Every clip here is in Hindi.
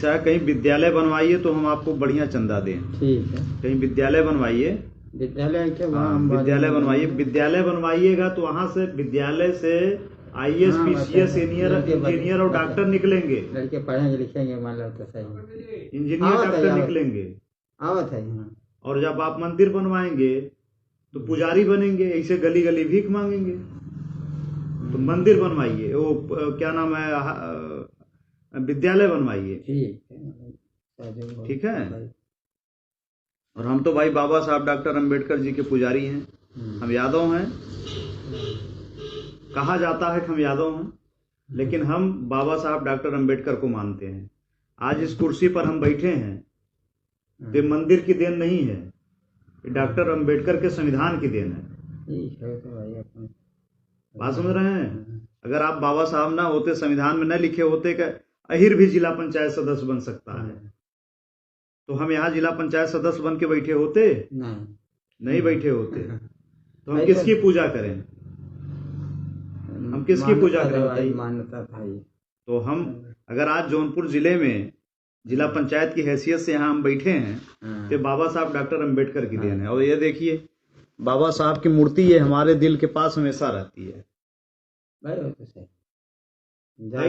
ऐसा है, कहीं विद्यालय बनवाइए तो हम आपको बढ़िया चंदा दें। ठीक है, कहीं विद्यालय बनवाइए, विद्यालय के विद्यालय बनवाइए। विद्यालय बनवाइएगा तो वहाँ से विद्यालय से IAS PCS इंजीनियर और डॉक्टर निकलेंगे। लड़के पढ़ेंगे लिखेंगे, मान लो तो सही, इंजीनियर डॉक्टर निकलेंगे। आवत है। और जब आप मंदिर बनवाएंगे तो पुजारी बनेंगे, ऐसे गली गली भीख मांगेंगे। तो मंदिर बनवाइए, वो क्या नाम है, विद्यालय बनवाइए। ठीक है। और हम तो भाई बाबा साहब डॉक्टर अंबेडकर जी के पुजारी हैं। हम यादव हैं, कहा जाता है कि हम यादव हैं, लेकिन हम बाबा साहब डॉक्टर अंबेडकर को मानते हैं। आज इस कुर्सी पर हम बैठे हैं तो मंदिर की देन नहीं है, डॉक्टर अंबेडकर के संविधान की देन है। बात समझ रहे हैं? अगर आप बाबा साहब ना होते, संविधान में न लिखे होते कि अहिर भी जिला पंचायत सदस्य बन सकता है, तो हम यहाँ जिला पंचायत सदस्य बन के बैठे होते? नहीं बैठे होते। तो हम किसकी पूजा करें? हम किसकी पूजा करें? मान्यता था। तो हम अगर आज जौनपुर जिले में जिला पंचायत की हैसियत से यहाँ हम बैठे हैं तो बाबा साहब डॉक्टर अंबेडकर की देन है। और ये देखिए, बाबा साहब की मूर्ति ये हमारे दिल के पास हमेशा रहती है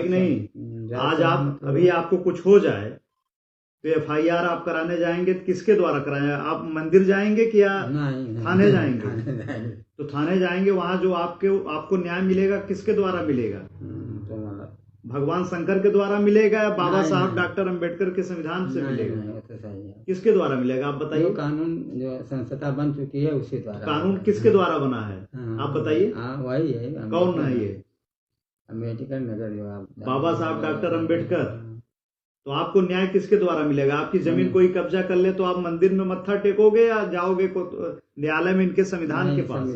कि नहीं? आज आप अभी आपको कुछ हो जाए तो FIR आप कराने जाएंगे तो किसके द्वारा कराएंगे? आप मंदिर जाएंगे कि या थाने जाएंगे? तो थाने जाएंगे, वहां जो आपको न्याय मिलेगा किसके द्वारा मिलेगा? भगवान शंकर के द्वारा मिलेगा या बाबा साहब डॉक्टर अंबेडकर के संविधान से मिलेगा? किसके द्वारा मिलेगा आप बताइए? कानून जो संस्था बन चुकी है उसी द्वारा। कानून किसके द्वारा बना है आप बताइए? वही है। कौन है ये? अम्बेडकर नगर जो बाबा साहब डॉक्टर अंबेडकर। तो आपको न्याय किसके द्वारा मिलेगा? आपकी जमीन कोई कब्जा कर ले तो आप मंदिर में मत्था टेकोगे या जाओगे न्यायालय में इनके संविधान के पास?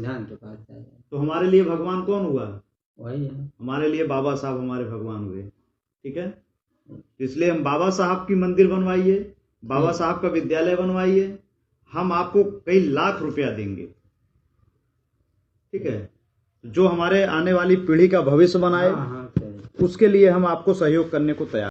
तो हमारे लिए भगवान कौन हुआ? वही है। हमारे लिए बाबा साहब हमारे भगवान हुए। ठीक है, इसलिए हम बाबा साहब की मंदिर बनवाइए, बाबा साहब का विद्यालय बनवाइए, हम आपको कई लाख रुपया देंगे। ठीक है, जो हमारे आने वाली पीढ़ी का भविष्य बनाए, उसके लिए हम आपको सहयोग करने को तैयार।